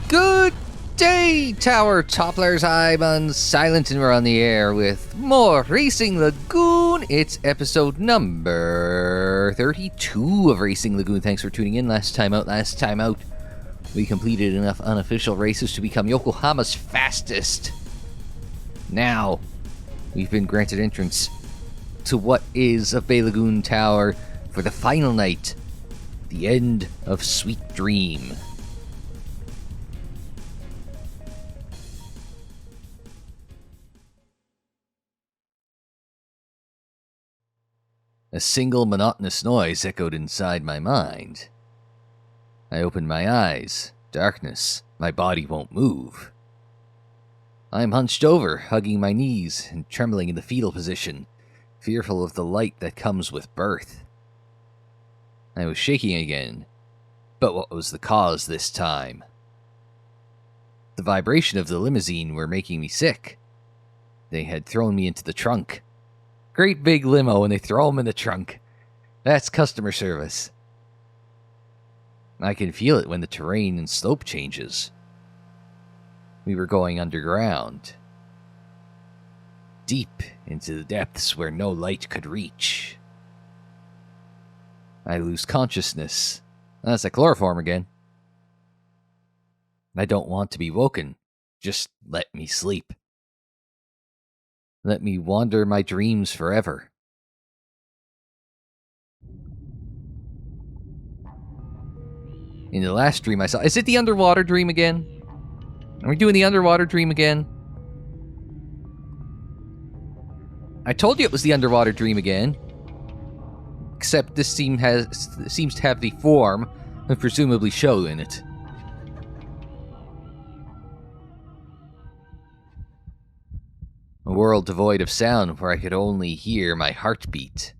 Good day, Tower Topplers. I'm Unsilent and we're on the air with more Racing Lagoon. It's episode number 32 of Racing Lagoon. Thanks for tuning in. Last time out, we completed enough unofficial races to become Yokohama's fastest. Now, we've been granted entrance to what is a Bay Lagoon Tower for the final night, the end of Sweet Dream. A single monotonous noise echoed inside my mind. I opened my eyes. Darkness. My body won't move. I'm hunched over, hugging my knees and trembling in the fetal position, fearful of the light that comes with birth. I was shaking again, but what was the cause this time? The vibration of the limousine were making me sick. They had thrown me into the trunk. Great big limo and they throw them in the trunk. That's customer service. I can feel it when the terrain and slope changes. We were going underground. Deep into the depths where no light could reach. I lose consciousness. That's a chloroform again. I don't want to be woken. Just let me sleep. Let me wander my dreams forever. In the last dream I saw... Is it the underwater dream again? Are we doing the underwater dream again? I told you it was the underwater dream again. Except this seems to have the form of presumably show in it. A world devoid of sound where I could only hear my heartbeat.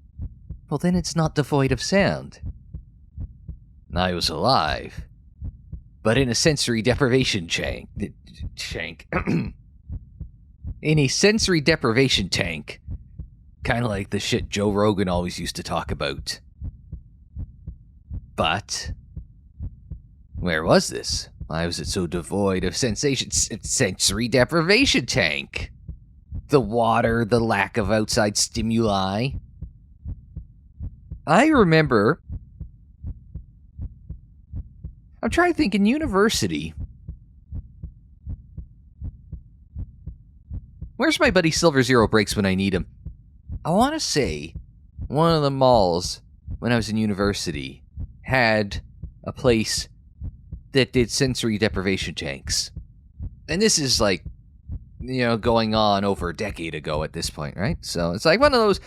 Well, then it's not devoid of sound. I was alive, but in a sensory deprivation tank. In a sensory deprivation tank. Kind of like the shit Joe Rogan always used to talk about. But where was this? Why was it so devoid of sensation? Sensory deprivation tank. The water, the lack of outside stimuli. I remember... I'm trying to think, in university... Where's my buddy Silver Zero Breaks when I need him? I want to say one of the malls when I was in university had a place that did sensory deprivation tanks. And this is like, going on over a decade ago at this point, right? So it's like one of those...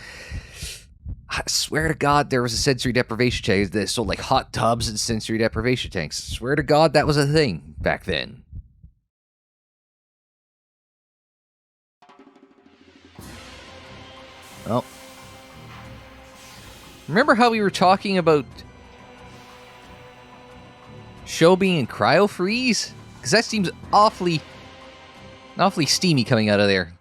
I swear to God there was a sensory deprivation tank that sold like hot tubs and sensory deprivation tanks. I swear to God that was a thing back then. Well, remember how we were talking about show being in cryo freeze? Because that seems awfully steamy coming out of there.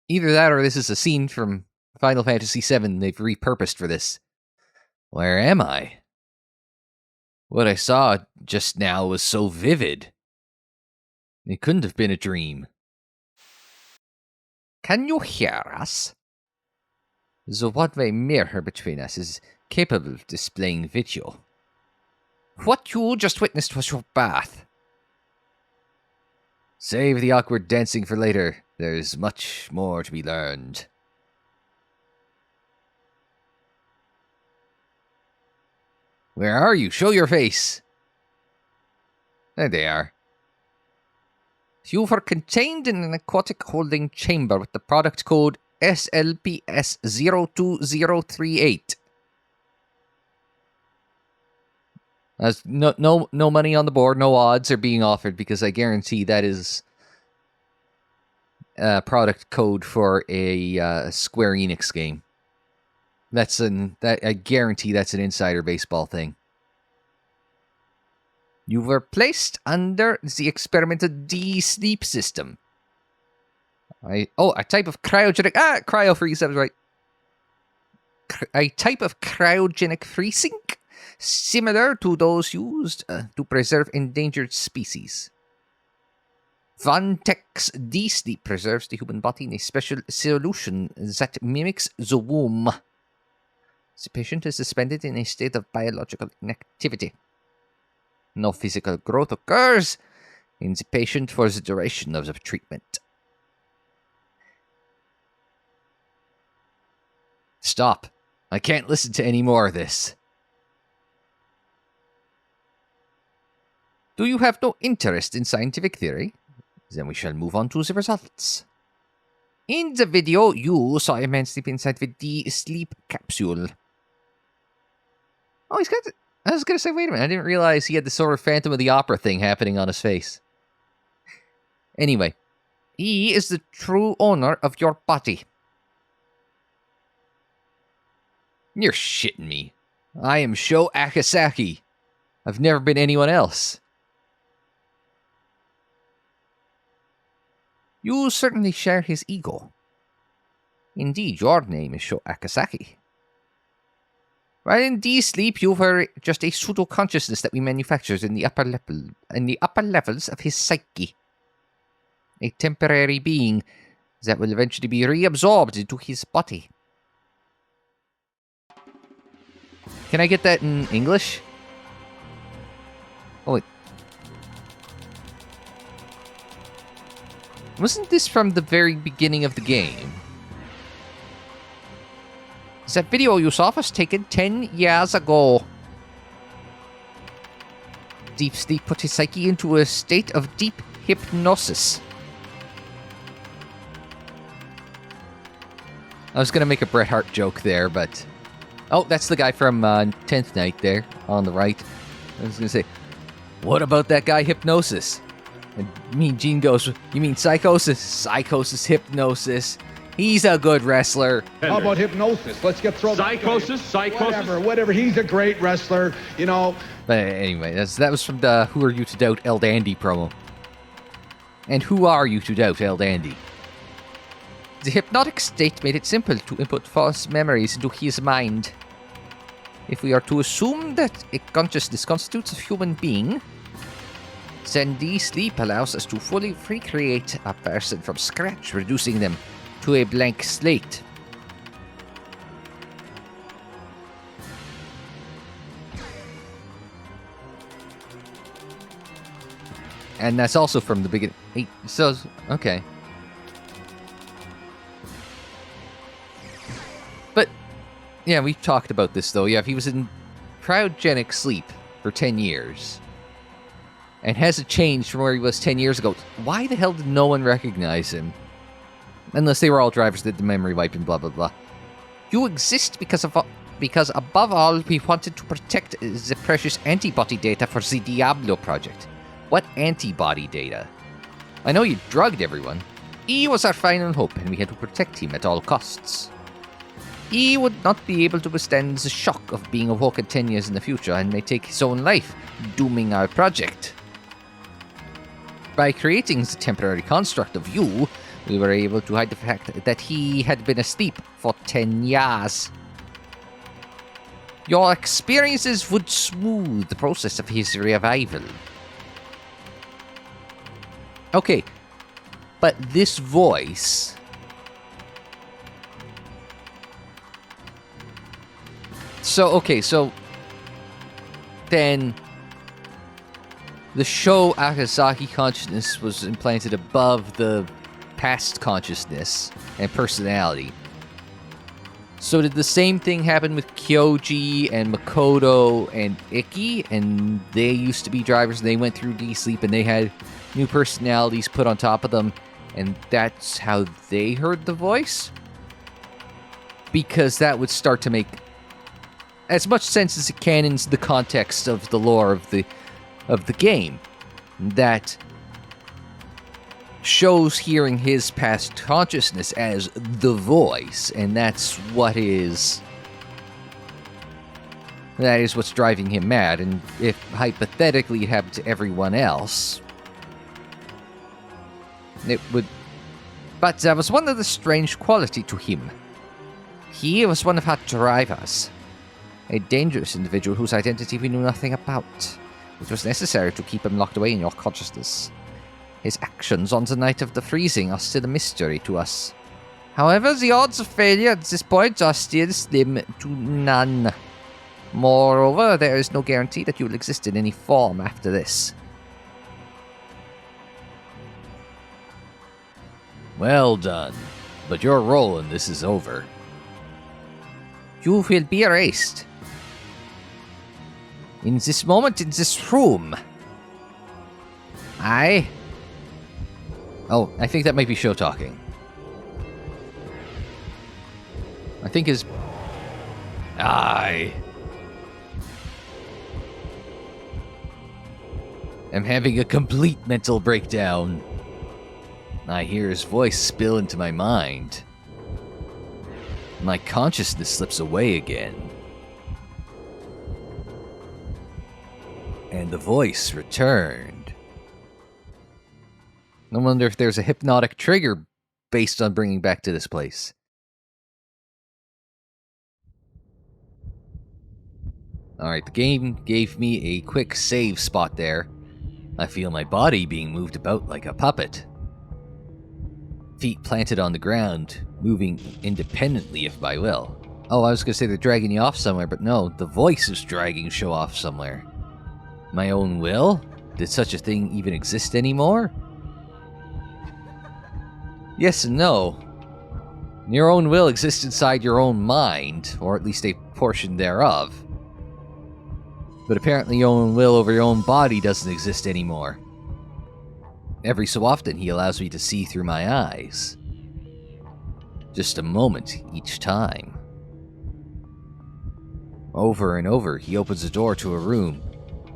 Either that or this is a scene from Final Fantasy VII they've repurposed for this. Where am I? What I saw just now was so vivid. It couldn't have been a dream. Can you hear us? The one-way mirror between us is capable of displaying video. What you just witnessed was your bath. Save the awkward dancing for later. There's much more to be learned. Where are you? Show your face. There they are. You were contained in an aquatic holding chamber with the product code SLPS02038. There's no money on the board, no odds are being offered because I guarantee that is product code for a Square Enix game. I guarantee that's an insider baseball thing. You were placed under the experimental D-sleep system. A type of cryogenic... cryo freeze, that was right. a type of cryogenic freezing, similar to those used to preserve endangered species. WON-TEC's D-Sleep preserves the human body in a special solution that mimics the womb. The patient is suspended in a state of biological inactivity. No physical growth occurs in the patient for the duration of the treatment. Stop. I can't listen to any more of this. Do you have no interest in scientific theory? Then we shall move on to the results. In the video, you saw a man sleep inside the D-Sleep capsule. Oh, he's got... I was going to say, wait a minute, I didn't realize he had the sort of Phantom of the Opera thing happening on his face. Anyway, he is the true owner of your body. You're shitting me. I am Sho Akasaki. I've never been anyone else. You certainly share his ego. Indeed, your name is Sho Akasaki. While in D-Sleep, you were just a pseudo-consciousness that we manufactured in the upper levels of his psyche. A temporary being that will eventually be reabsorbed into his body. Can I get that in English? Oh, wait. Wasn't this from the very beginning of the game? That video you saw was taken 10 years ago. Deep sleep put his psyche into a state of deep hypnosis. I was going to make a Bret Hart joke there, but... Oh, that's the guy from 10th Night there, on the right. I was going to say, what about that guy Hypnosis? And Gene goes, you mean Psychosis? Psychosis, Hypnosis. He's a good wrestler. How about Hypnosis? Let's get thrown. Psychosis. Whatever. He's a great wrestler, you know. But anyway, that was from the Who Are You to Doubt El Dandy promo. And who are you to doubt El Dandy? The hypnotic state made it simple to input false memories into his mind. If we are to assume that a consciousness constitutes a human being, then D-Sleep allows us to fully recreate a person from scratch, reducing them to a blank slate. And that's also from the beginning. So, okay. But, yeah, we've talked about this, though. Yeah, if he was in cryogenic sleep for 10 years, and hasn't changed from where he was 10 years ago, why the hell did no one recognize him? Unless they were all drivers that did the memory wipe and blah, blah, blah. You exist because above all, we wanted to protect the precious antibody data for the Diablo project. What antibody data? I know you drugged everyone. He was our final hope, and we had to protect him at all costs. He would not be able to withstand the shock of being awoken 10 years in the future and may take his own life, dooming our project. By creating the temporary construct of you, we were able to hide the fact that he had been asleep for 10 years. Your experiences would smooth the process of his revival. Okay, but this voice... So then the Sho Akasaki consciousness was implanted above the past consciousness and personality. So did the same thing happen with Kyoji and Makoto and Ikki? And they used to be drivers and they went through D-Sleep and they had new personalities put on top of them, and that's how they heard the voice? Because that would start to make as much sense as it can in the context of the lore of the game. That shows hearing his past consciousness as the voice, and that's what's driving him mad. And if hypothetically it happened to everyone else, it would... But there was one other strange quality to him. He was one of our drivers. A dangerous individual whose identity we knew nothing about. It was necessary to keep him locked away in your consciousness. His actions on the night of the freezing are still a mystery to us. However, the odds of failure at this point are still slim to none. Moreover, there is no guarantee that you will exist in any form after this. Well done, but your role in this is over. You will be erased. In this moment, in this room. Oh, I think that might be show talking. I think his... I am having a complete mental breakdown. I hear his voice spill into my mind. My consciousness slips away again. And the voice returned. I wonder if there's a hypnotic trigger based on bringing back to this place. Alright, the game gave me a quick save spot there. I feel my body being moved about like a puppet. Feet planted on the ground, moving independently of my will. Oh, I was gonna say they're dragging you off somewhere, but no, the voice is dragging show off somewhere. My own will? Did such a thing even exist anymore? Yes and no. Your own will exists inside your own mind, or at least a portion thereof. But apparently your own will over your own body doesn't exist anymore. Every so often he allows me to see through my eyes. Just a moment each time. Over and over he opens a door to a room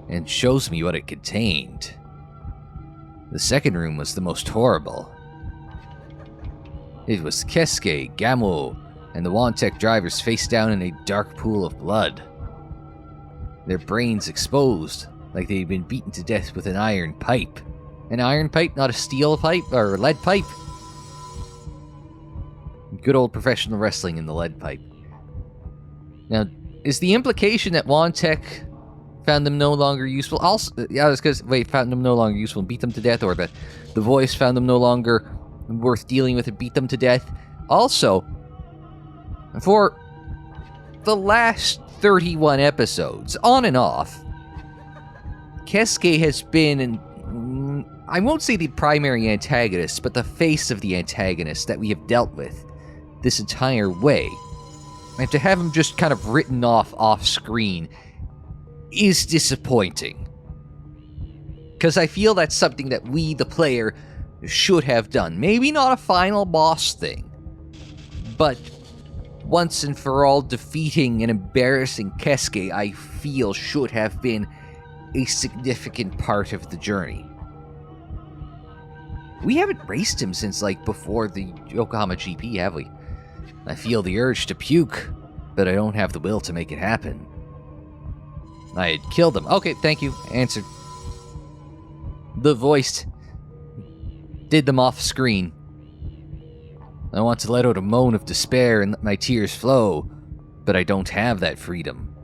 and shows me what it contained. The second room was the most horrible. It was Kesuke, Gamo, and the WON-TEC drivers face down in a dark pool of blood. Their brains exposed, like they'd been beaten to death with an iron pipe. An iron pipe, not a steel pipe, or lead pipe. Good old professional wrestling in the lead pipe. Now, is the implication that WON-TEC found them no longer useful? Also, yeah, it's because, found them no longer useful and beat them to death, or that the voice found them no longer worth dealing with and beat them to death? Also, for the last 31 episodes, on and off, Kesuke has been, I won't say the primary antagonist, but the face of the antagonist that we have dealt with this entire way. And to have him just kind of written off screen is disappointing. Because I feel that's something that we, the player, should have done. Maybe not a final boss thing, but once and for all defeating and embarrassing Kesuke, I feel should have been a significant part of the journey. We haven't raced him since, before the Yokohama GP, have we? I feel the urge to puke, but I don't have the will to make it happen. I had killed him. Okay, thank you. Answered. The voice did them off screen. I want to let out a moan of despair and let my tears flow, but I don't have that freedom.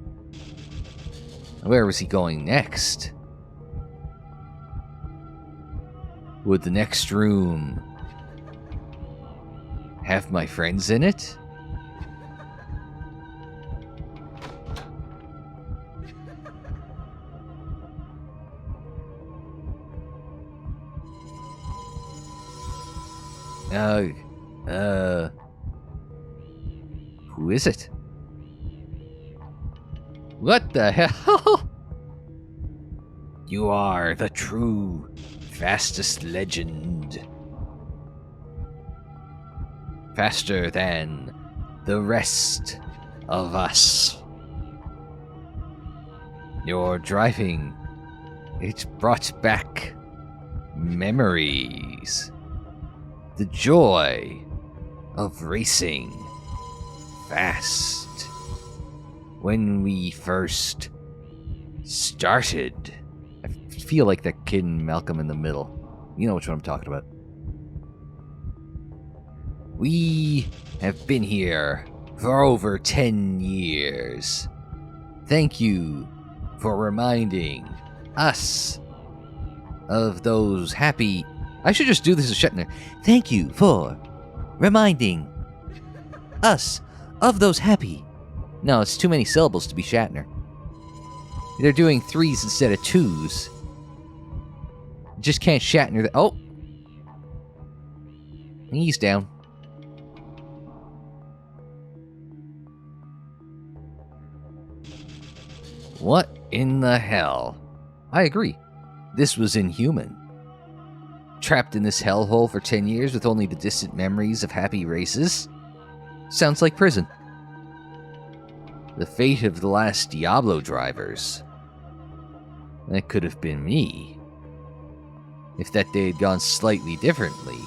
Where was he going next? Would the next room have my friends in it? Who is it? What the hell? You are the true fastest legend. Faster than the rest of us. Your driving, it brought back memories. The joy of racing fast. When we first started. I feel like that kid in Malcolm in the Middle. You know which one I'm talking about. We have been here for over 10 years. Thank you for reminding us of those happy... I should just do this as Shatner. Thank you for reminding us of those happy... No, it's too many syllables to be Shatner. They're doing 3s instead of 2s. Just can't Shatner the... Oh! He's down. What in the hell? I agree. This was inhuman. Trapped in this hellhole for 10 years with only the distant memories of happy races? Sounds like prison. The fate of the last Diablo drivers. That could have been me. If that day had gone slightly differently.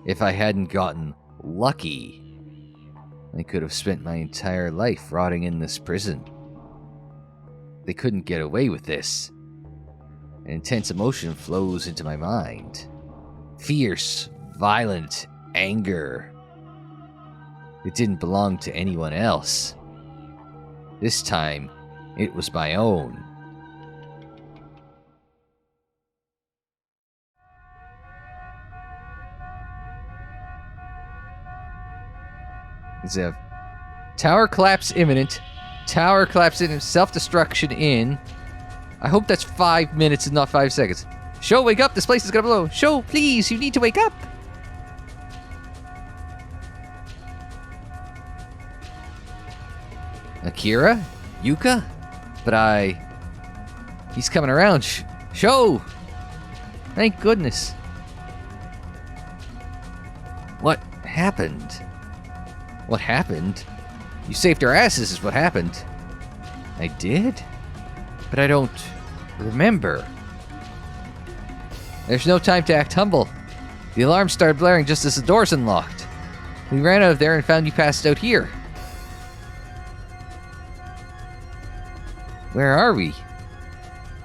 If I hadn't gotten lucky. I could have spent my entire life rotting in this prison. They couldn't get away with this. An intense emotion flows into my mind. Fierce, violent anger. It didn't belong to anyone else. This time, it was my own. Zev. Tower collapse imminent. Tower collapse imminent. Self-destruction in. I hope that's 5 minutes and not 5 seconds. Show, wake up. This place is gonna blow. Show, please. You need to wake up. Akira? Yuka? But he's coming around. Show! Thank goodness. What happened? What happened? You saved our asses is what happened. I did? But I don't remember. There's no time to act humble. The alarm started blaring just as the doors unlocked. We ran out of there and found you passed out here. Where are we?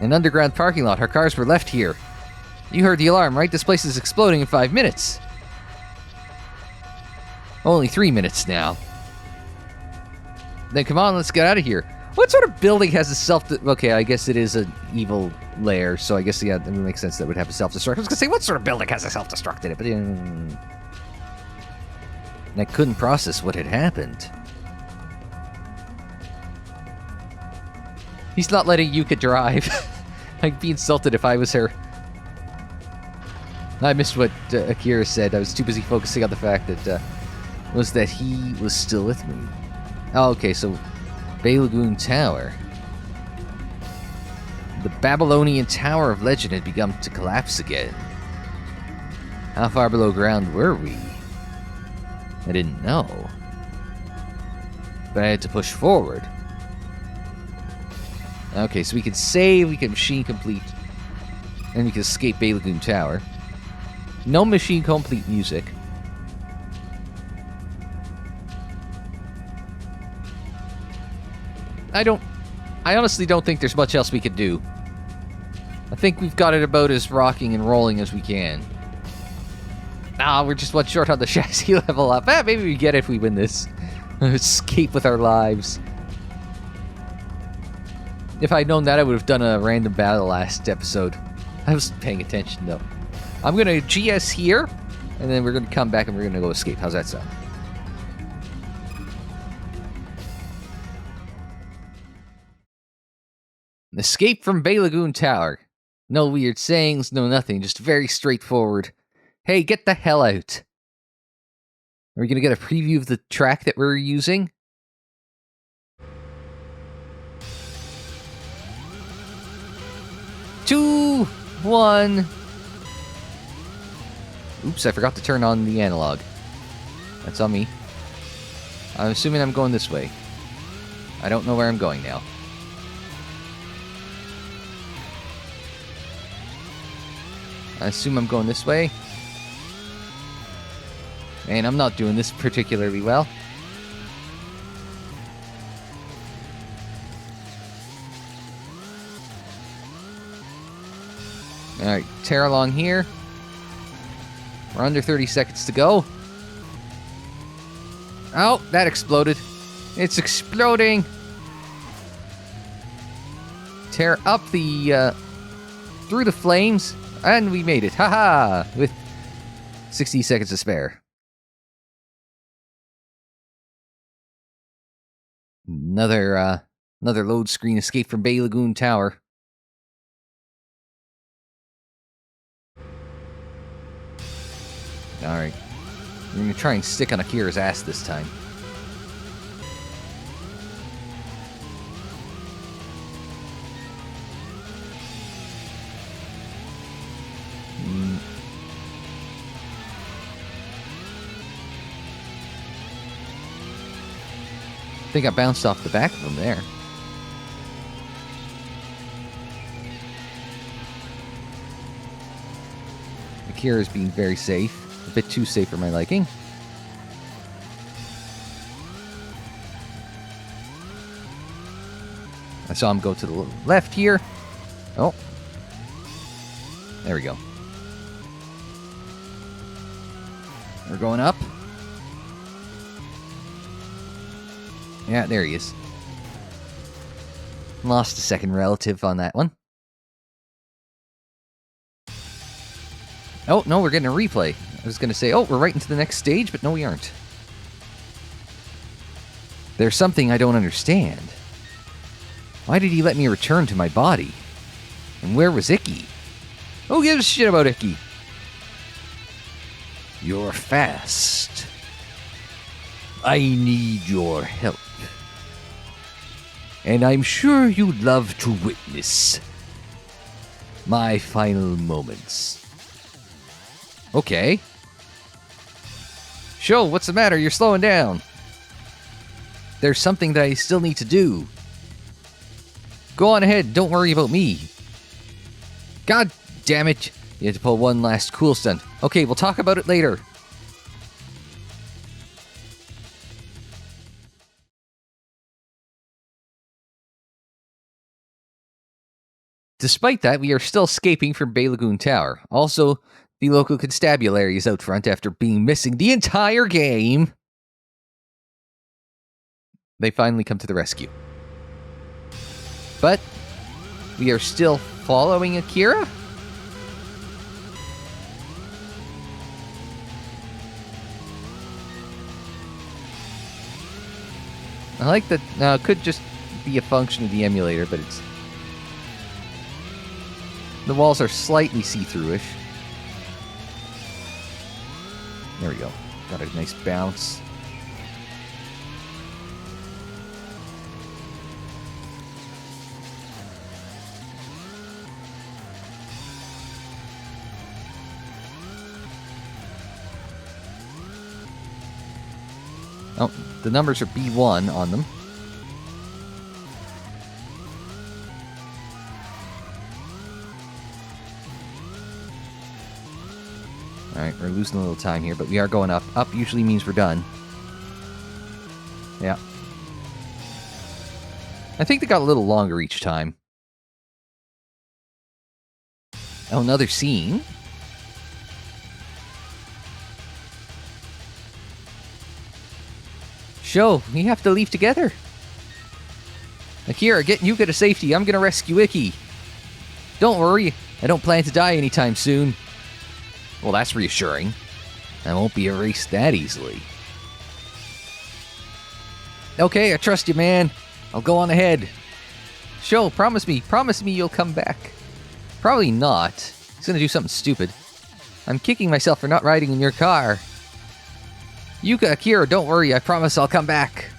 An underground parking lot. Our cars were left here. You heard the alarm, right? This place is exploding in 5 minutes. Only 3 minutes now. Then come on, let's get out of here. What sort of building has a okay, I guess it is an evil lair, so I guess, yeah, it makes sense that it would have a self-destruct. I was gonna say, what sort of building has a self-destruct in it? But I couldn't process what had happened. He's not letting Yuka drive. I'd be insulted if I was her. I missed what Akira said. I was too busy focusing on the fact that he was still with me. Oh, okay, so Bay Lagoon Tower. The Babylonian Tower of Legend had begun to collapse again. How far below ground were we? I didn't know. But I had to push forward. Okay, so we can save, we can machine complete, and we can escape Bay Lagoon Tower. No machine complete music. I honestly don't think there's much else we could do. I think we've got it about as rocking and rolling as we can. Nah, we're just one short on the chassis level up. Maybe we get it if we win this. Escape with our lives. If I'd known that, I would have done a random battle last episode. I was paying attention, though. I'm going to GS here, and then we're going to come back and we're going to go escape. How's that sound? Escape from Bay Lagoon Tower. No weird sayings, no nothing. Just very straightforward. Hey, get the hell out. Are we going to get a preview of the track that we're using? Two, one. Oops, I forgot to turn on the analog. That's on me. I'm assuming I'm going this way. I don't know where I'm going now. I assume I'm going this way. And I'm not doing this particularly well. Alright, tear along here. We're under 30 seconds to go. Oh, that exploded. It's exploding. Tear up the, through the flames, and we made it. Haha! With 60 seconds to spare. Another load screen escape from Bay Lagoon Tower. Alright. We're gonna try and stick on Akira's ass this time. I think I bounced off the back of him there. Akira's being very safe. A bit too safe for my liking. I saw him go to the left here. Oh. There we go. We're going up. Yeah, there he is. Lost a second relative on that one. Oh, no, we're getting a replay. I was going to say, oh, we're right into the next stage, but no, we aren't. There's something I don't understand. Why did he let me return to my body? And where was Icky? Who gives a shit about Icky? You're fast. I need your help. And I'm sure you'd love to witness my final moments. Okay. Sho, what's the matter? You're slowing down. There's something that I still need to do. Go on ahead, don't worry about me. God damn it. You had to pull one last cool stunt. Okay, we'll talk about it later. Despite that, we are still escaping from Bay Lagoon Tower. Also, the local constabulary is out front after being missing the entire game. They finally come to the rescue. But we are still following Akira? I like that. Now, it could just be a function of the emulator, but it's... The walls are slightly see-through-ish. There we go. Got a nice bounce. Oh, the numbers are B1 on them. Alright, we're losing a little time here, but we are going up. Up usually means we're done. Yeah. I think they got a little longer each time. Oh, another scene. Sho, we have to leave together. Akira, get Yuka to safety. I'm gonna rescue Icky. Don't worry, I don't plan to die anytime soon. Well, that's reassuring. I won't be erased that easily. Okay, I trust you, man. I'll go on ahead. Sho, promise me you'll come back. Probably not. He's gonna do something stupid. I'm kicking myself for not riding in your car. Yuka, Akira, don't worry, I promise I'll come back.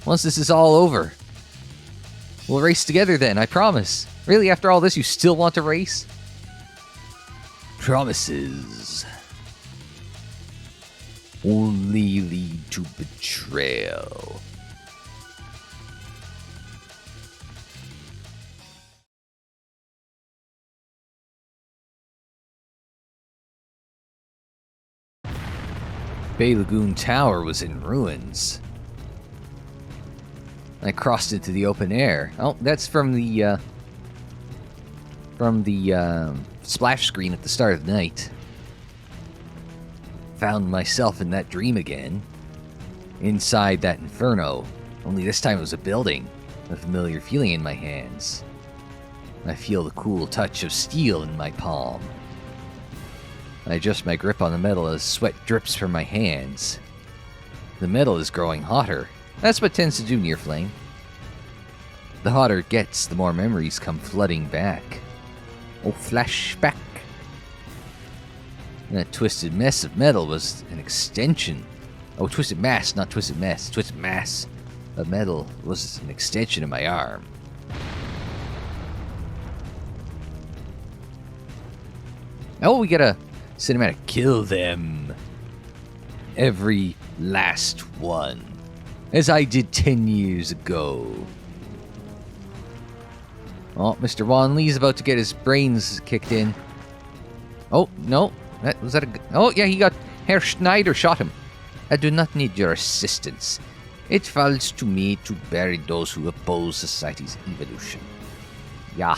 Once this is all over. We'll race together then, I promise. Really, after all this, you still want to race? Promises only lead to betrayal. Bay Lagoon Tower was in ruins. I crossed into the open air. Oh, that's from the splash screen at the start of the night. Found myself in that dream again. inside that inferno, only this time it was a building, a familiar feeling in my hands. I feel the cool touch of steel in my palm. I adjust my grip on the metal as sweat drips from my hands. The metal is growing hotter. That's what tends to do near flame. The hotter it gets, the more memories come flooding back. Oh, flashback. That twisted mess of metal was an extension. Oh, twisted mass, not twisted mess. Twisted mass of metal was an extension of my arm. Oh, we got a cinematic. Kill them. Every last one. As I did 10 years ago. Oh, Mr. Wan Lee's about to get his brains kicked in. Oh, no. Oh, yeah, he got... Herr Schneider shot him. I do not need your assistance. It falls to me to bury those who oppose society's evolution. Yeah.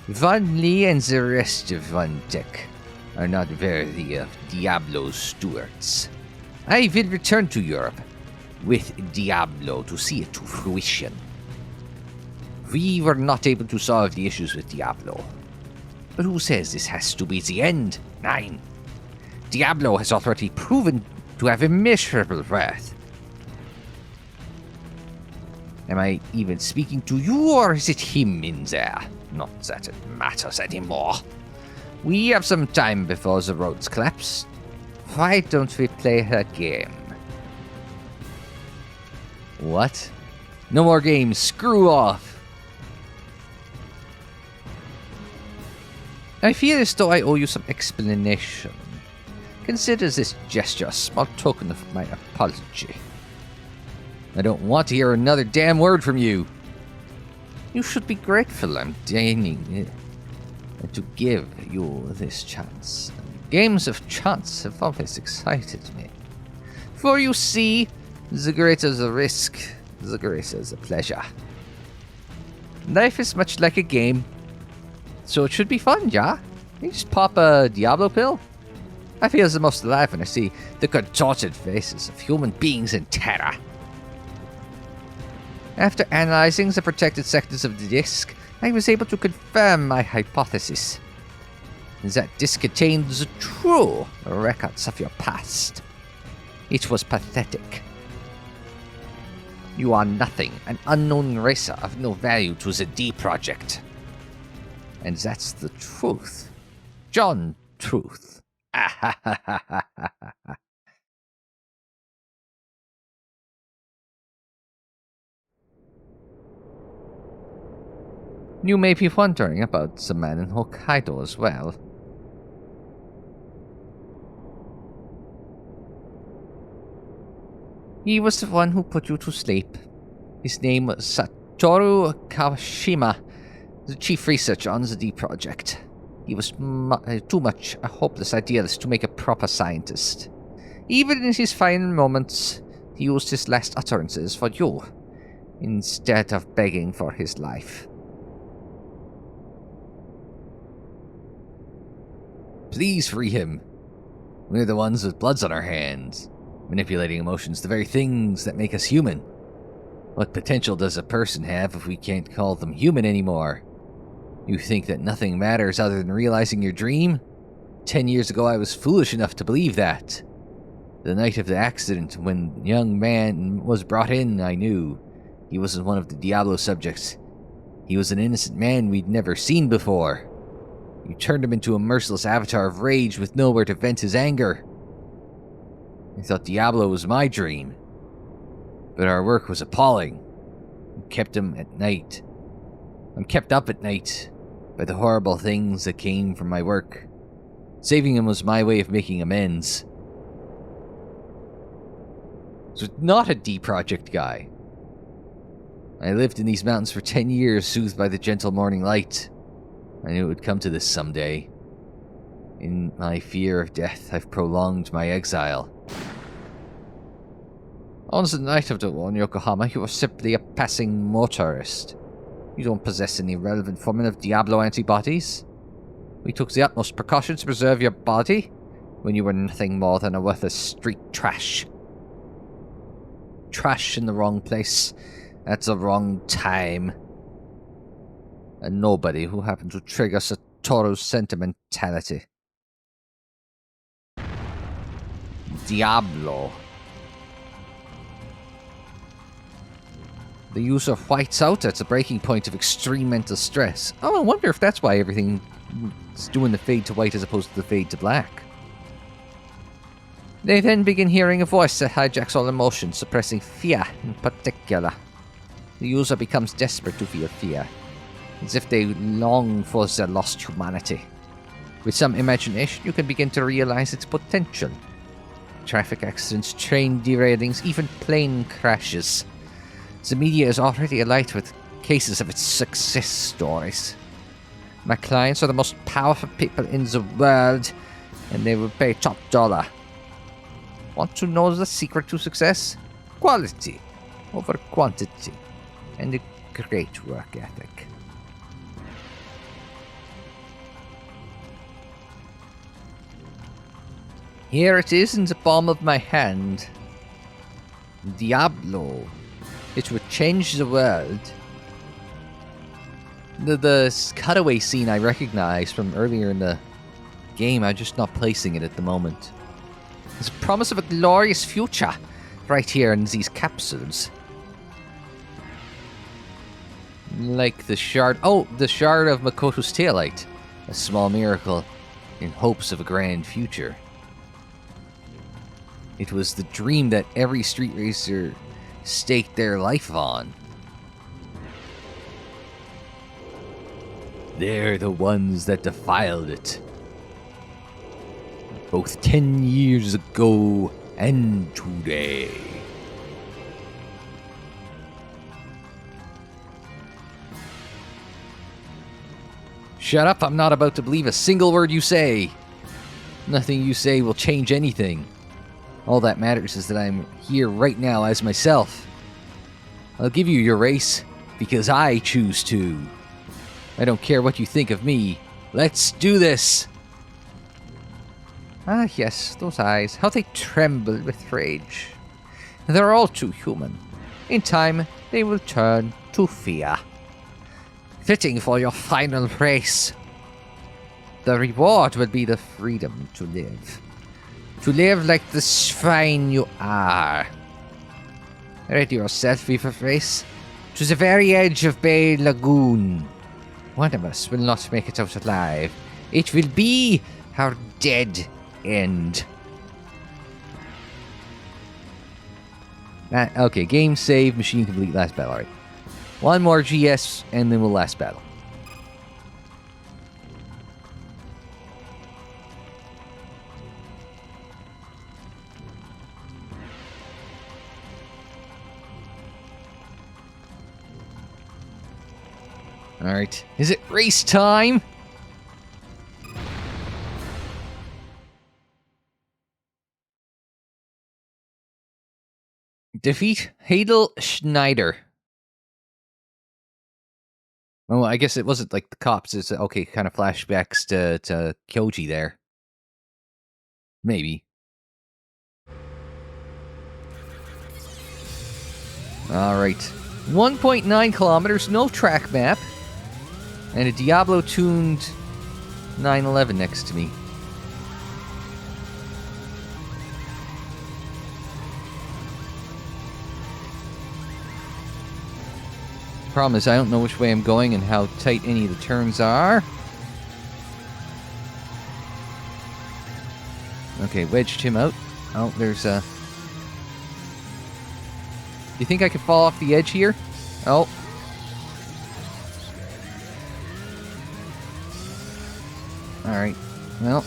Von Lee and the rest of WON-TEC are not worthy of Diablo's stewards. I will return to Europe with Diablo to see it to fruition. We were not able to solve the issues with Diablo. But who says this has to be the end? Nein. Diablo has already proven to have immeasurable worth. Am I even speaking to you, or is it him in there? Not that it matters anymore. We have some time before the roads collapse. Why don't we play a game? What? No more games. Screw off. I feel as though I owe you some explanation. Consider this gesture a small token of my apology. I don't want to hear another damn word from you. You should be grateful I'm deigning to give you this chance. Games of chance have always excited me. For you see, the greater the risk, the greater the pleasure. Life is much like a game, so it should be fun, yeah? You just pop a Diablo pill? I feel the most alive when I see the contorted faces of human beings in terror. After analyzing the protected sectors of the disk, I was able to confirm my hypothesis. That disk contained the true records of your past. It was pathetic. You are nothing, an unknown racer of no value to the D Project. And that's the truth. John Truth. You may be wondering about the man in Hokkaido as well. He was the one who put you to sleep. His name was Satoru Kawashima, the chief researcher on the D Project. He was too much a hopeless idealist to make a proper scientist. Even in his final moments, he used his last utterances for you, instead of begging for his life. Please free him. We're the ones with bloods on our hands, manipulating emotions, the very things that make us human. What potential does a person have if we can't call them human anymore? You think that nothing matters other than realizing your dream? 10 years ago I was foolish enough to believe that. The night of the accident, when the young man was brought in, I knew. He wasn't one of the Diablo subjects. He was an innocent man we'd never seen before. You turned him into a merciless avatar of rage with nowhere to vent his anger. I thought Diablo was my dream. But our work was appalling. We kept him at night. I'm kept up at night by the horrible things that came from my work. Saving him was my way of making amends. So not a D Project guy. I lived in these mountains for 10 years, soothed by the gentle morning light. I knew it would come to this someday. In my fear of death, I've prolonged my exile. On the night of the war in Yokohama, you were simply a passing motorist. You don't possess any relevant form of Diablo antibodies. We took the utmost precautions to preserve your body when you were nothing more than a worthless street trash. trash in the wrong place at the wrong time. And nobody who happened to trigger Satoru's sentimentality. Diablo. The user whites out at the breaking point of extreme mental stress. Oh, I wonder if that's why everything's doing the fade to white as opposed to the fade to black. They then begin hearing a voice that hijacks all emotion, suppressing fear in particular. The user becomes desperate to feel fear, as if they long for their lost humanity. With some imagination, you can begin to realize its potential. Traffic accidents, train derailings, even plane crashes. The media is already alight with cases of its success stories. My clients are the most powerful people in the world, and they will pay top dollar. Want to know the secret to success? Quality over quantity, and a great work ethic. Here it is in the palm of my hand. Diablo. It would change the world. The cutaway scene I recognize from earlier in the game, I'm just not placing it at the moment. There's a promise of a glorious future right here in these capsules. Like the shard... Oh, the shard of Makoto's taillight. A small miracle in hopes of a grand future. It was the dream that every street racer staked their life on. They're the ones that defiled it. Both 10 years ago and today. Shut up, I'm not about to believe a single word you say. Nothing you say will change anything. All that matters is that I'm here right now as myself. I'll give you your race because I choose to. I don't care what you think of me. Let's do this! Ah, yes, those eyes. How they tremble with rage. They're all too human. In time, they will turn to fear. Fitting for your final race. The reward will be the freedom to live. To live like the swine you are. Ready yourself, Viva Face. To the very edge of Bay Lagoon. One of us will not make it out alive. It will be our dead end. Okay, game save, machine complete, last battle. Alright. One more GS, and then we'll last battle. Alright, is it race time? Defeat Hadel Schneider. Oh, I guess it wasn't like the cops. It's okay, kind of flashbacks to Kyoji there. Maybe. Alright. 1.9 kilometers, no track map. And a Diablo-tuned 911 next to me. Problem is, I don't know which way I'm going and how tight any of the turns are. Okay, wedged him out. Oh, there's a... Do you think I could fall off the edge here? Oh. Alright, well.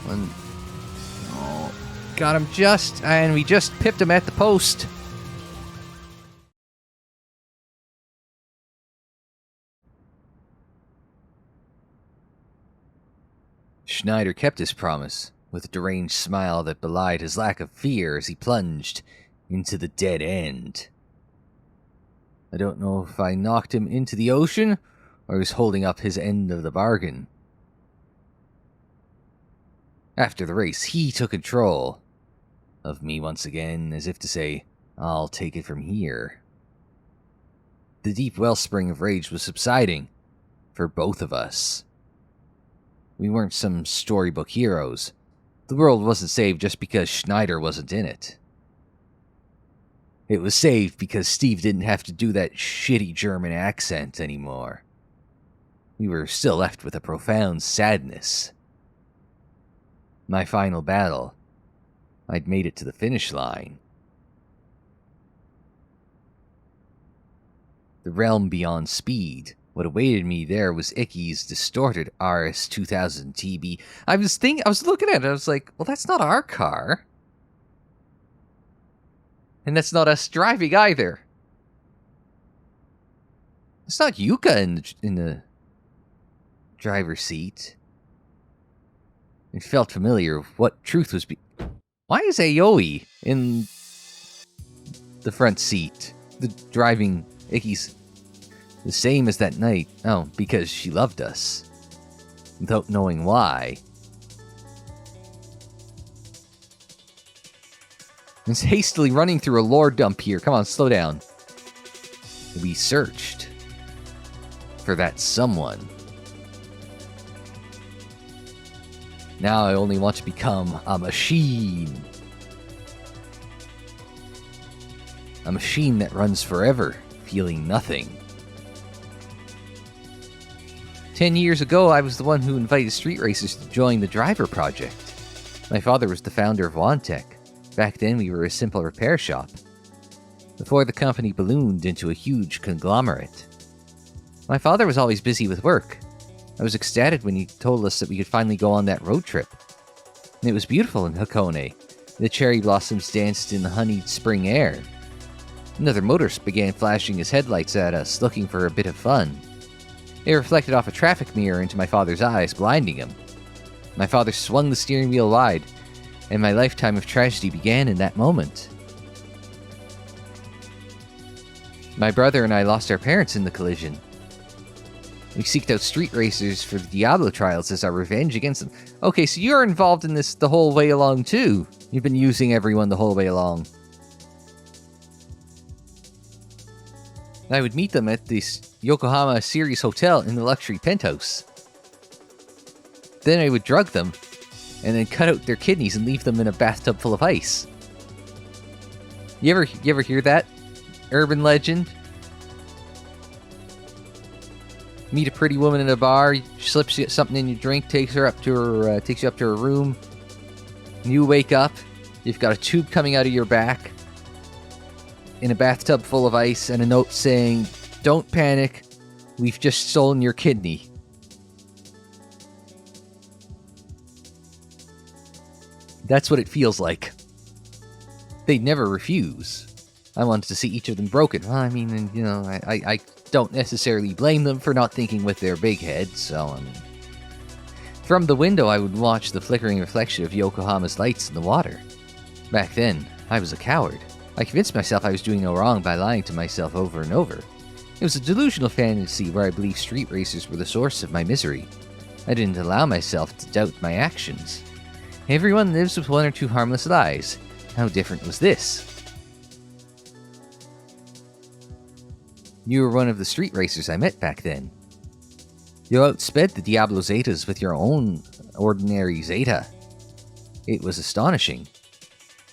One. Oh. Got him just, and we just pipped him at the post. Schneider kept his promise, with a deranged smile that belied his lack of fear as he plunged into the dead end. I don't know if I knocked him into the ocean, or he was holding up his end of the bargain. After the race, he took control of me once again, as if to say, I'll take it from here. The deep wellspring of rage was subsiding for both of us. We weren't some storybook heroes. The world wasn't saved just because Schneider wasn't in it. It was saved because Steve didn't have to do that shitty German accent anymore. We were still left with a profound sadness. My final battle. I'd made it to the finish line. The realm beyond speed. What awaited me there was Icky's distorted RS-2000 TB. I was looking at it, I was like, well, that's not our car. And that's not us driving either. It's not Yuka in the driver's seat. It felt familiar. What truth was Why is Aoi in the front seat? The driving Icky's the same as that night. Oh, because she loved us. Without knowing why. It's hastily running through a lore dump here. Come on, slow down. We searched for that someone. Now I only want to become a machine. A machine that runs forever, feeling nothing. 10 years ago, I was the one who invited street racers to join the Driver Project. My father was the founder of WON-TEC. Back then, we were a simple repair shop. Before the company ballooned into a huge conglomerate. My father was always busy with work. I was ecstatic when he told us that we could finally go on that road trip. And it was beautiful in Hakone. The cherry blossoms danced in the honeyed spring air. Another motorist began flashing his headlights at us, looking for a bit of fun. They reflected off a traffic mirror into my father's eyes, blinding him. My father swung the steering wheel wide, and my lifetime of tragedy began in that moment. My brother and I lost our parents in the collision. We seeked out street racers for the Diablo trials as our revenge against them. Okay, so you're involved in this the whole way along, too. You've been using everyone the whole way along. I would meet them at this Yokohama series hotel in the luxury penthouse. Then I would drug them, and then cut out their kidneys and leave them in a bathtub full of ice. You ever hear that? Urban legend? Meet a pretty woman in a bar, she slips you something in your drink, takes you up to her room. You wake up, you've got a tube coming out of your back, in a bathtub full of ice, and a note saying, "Don't panic, we've just stolen your kidney." That's what it feels like. They'd never refuse. I wanted to see each of them broken. Well, I mean, you know, I don't necessarily blame them for not thinking with their big heads, so, I mean... From the window, I would watch the flickering reflection of Yokohama's lights in the water. Back then, I was a coward. I convinced myself I was doing no wrong by lying to myself over and over. It was a delusional fantasy where I believed street racers were the source of my misery. I didn't allow myself to doubt my actions. Everyone lives with one or two harmless lies. How different was this? You were one of the street racers I met back then. You outsped the Diablo Zetas with your own ordinary Zeta. It was astonishing.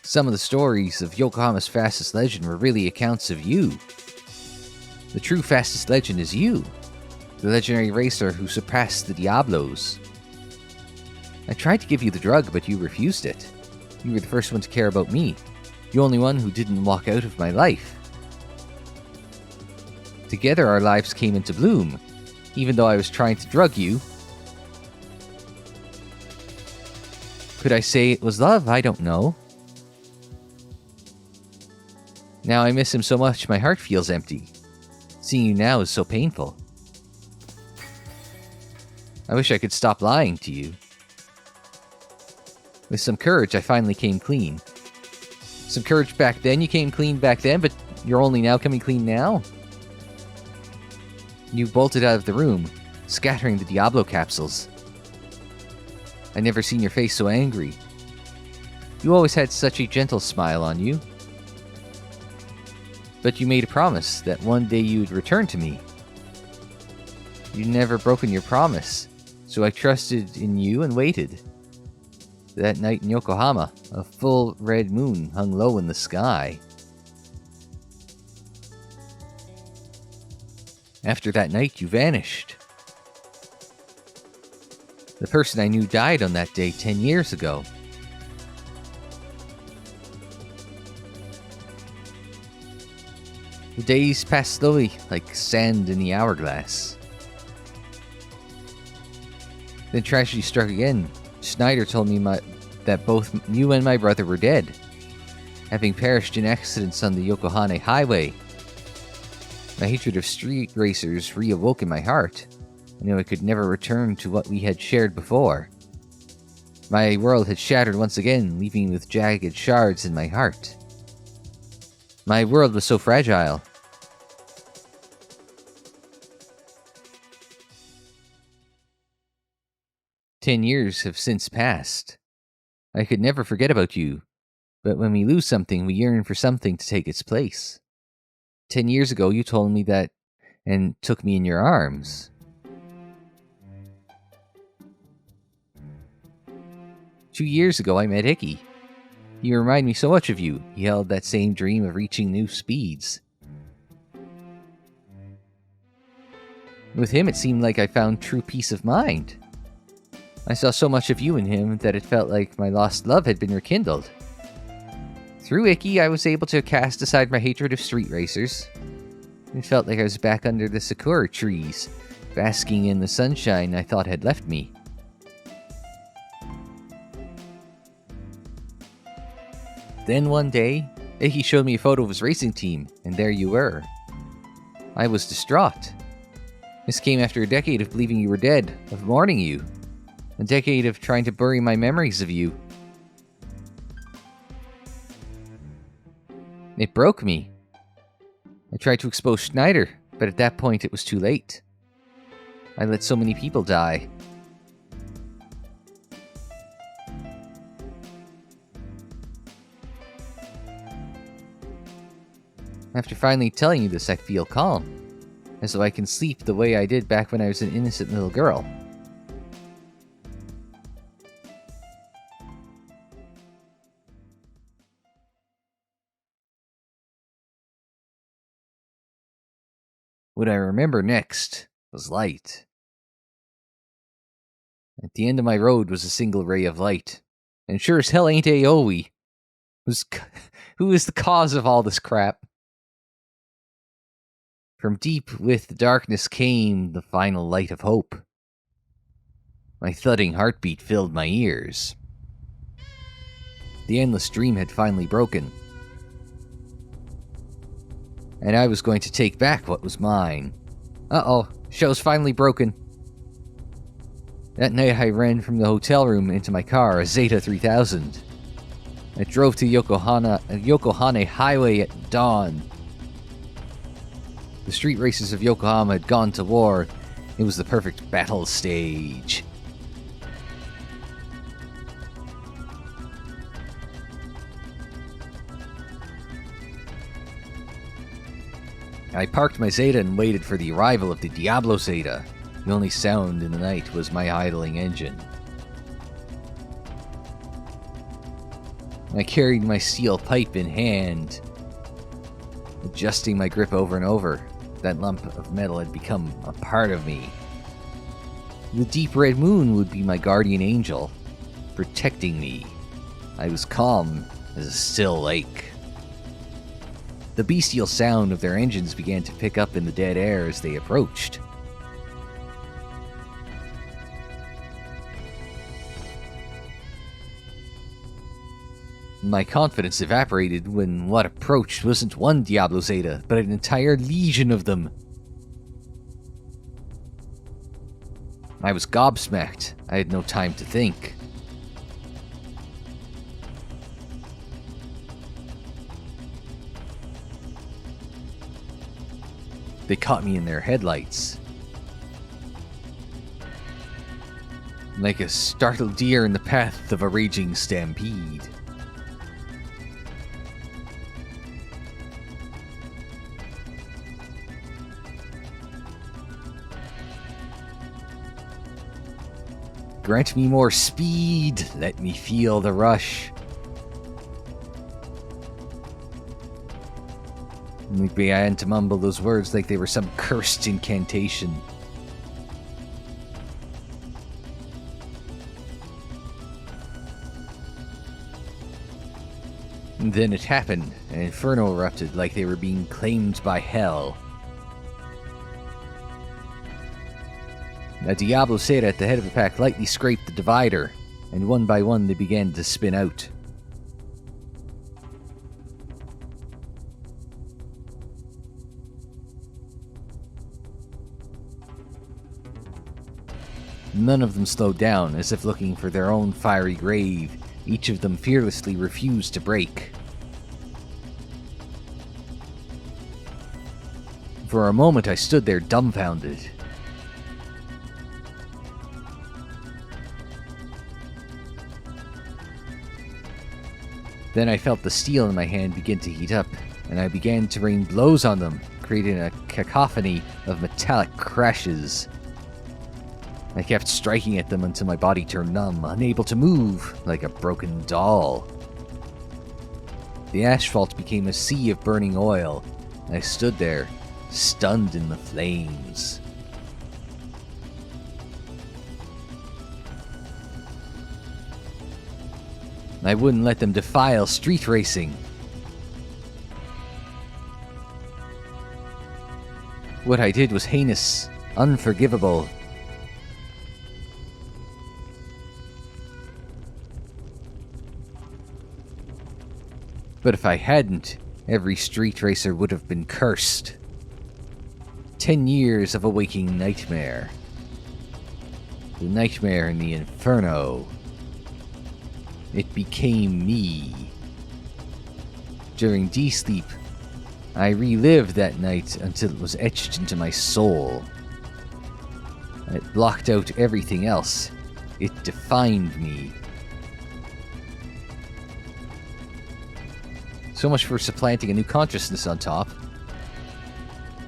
Some of the stories of Yokohama's fastest legend were really accounts of you. The true fastest legend is you, the legendary racer who surpassed the Diablos. I tried to give you the drug, but you refused it. You were the first one to care about me, the only one who didn't walk out of my life. Together our lives came into bloom, even though I was trying to drug you. Could I say it was love? I don't know. Now I miss him so much, my heart feels empty. Seeing you now is so painful. I wish I could stop lying to you. With some courage, I finally came clean. Some courage back then, you came clean back then, but you're only now coming clean now? You bolted out of the room, scattering the Diablo capsules. I never seen your face so angry. You always had such a gentle smile on you. But you made a promise that one day you would return to me. You'd never broken your promise, so I trusted in you and waited. That night in Yokohama, a full red moon hung low in the sky. After that night, you vanished. The person I knew died on that day 10 years ago. The days passed slowly, like sand in the hourglass. Then tragedy struck again. Schneider told me that both you and my brother were dead, having perished in accidents on the Yokohama highway. My hatred of street racers reawoke in my heart. I knew I could never return to what we had shared before. My world had shattered once again, leaving me with jagged shards in my heart. My world was so fragile. "10 years have since passed. I could never forget about you, but when we lose something, we yearn for something to take its place. 10 years ago, you told me that and took me in your arms. Two years ago, I met Icky. He reminded me so much of you. He held that same dream of reaching new speeds. With him, it seemed like I found true peace of mind. I saw so much of you in him that it felt like my lost love had been rekindled. Through Icky, I was able to cast aside my hatred of street racers. It felt like I was back under the sakura trees, basking in the sunshine I thought had left me. Then one day, Icky showed me a photo of his racing team, and there you were. I was distraught. This came after a decade of believing you were dead, of mourning you. A decade of trying to bury my memories of you. It broke me. I tried to expose Schneider, but at that point it was too late. I let so many people die. After finally telling you this, I feel calm, as though I can sleep the way I did back when I was an innocent little girl. What I remember next was light. At the end of my road was a single ray of light, and sure as hell ain't Aoi, who is the cause of all this crap. From deep with the darkness came the final light of hope. My thudding heartbeat filled my ears. The endless dream had finally broken, and I was going to take back what was mine. Uh-oh, show's finally broken. That night I ran from the hotel room into my car, a Zeta 3000. I drove to Yokohama highway at dawn. The street racers of Yokohama had gone to war. It was the perfect battle stage. I parked my Zeta and waited for the arrival of the Diablo Zeta. The only sound in the night was my idling engine. I carried my steel pipe in hand, adjusting my grip over and over. That lump of metal had become a part of me. The deep red moon would be my guardian angel, protecting me. I was calm as a still lake. The bestial sound of their engines began to pick up in the dead air as they approached. My confidence evaporated when what approached wasn't one Diablo Zeta, but an entire legion of them. I was gobsmacked. I had no time to think. They caught me in their headlights. like a startled deer in the path of a raging stampede. Grant me more speed, let me feel the rush. Maybe I had to mumble those words like they were some cursed incantation. And then it happened. An inferno erupted like they were being claimed by hell. A Diablo Seda at the head of the pack lightly scraped the divider, and one by one they began to spin out. None of them slowed down, as if looking for their own fiery grave. Each of them fearlessly refused to break. For a moment I stood there dumbfounded. Then I felt the steel in my hand begin to heat up, and I began to rain blows on them, creating a cacophony of metallic crashes. I kept striking at them until my body turned numb, unable to move, like a broken doll. The asphalt became a sea of burning oil, and I stood there, stunned in the flames. I wouldn't let them defile street racing. What I did was heinous, unforgivable. But if I hadn't, every street racer would have been cursed. 10 years of a waking nightmare. The nightmare in the inferno. It became me. During D-sleep, I relived that night until it was etched into my soul. It blocked out everything else. It defined me. So much for supplanting a new consciousness on top.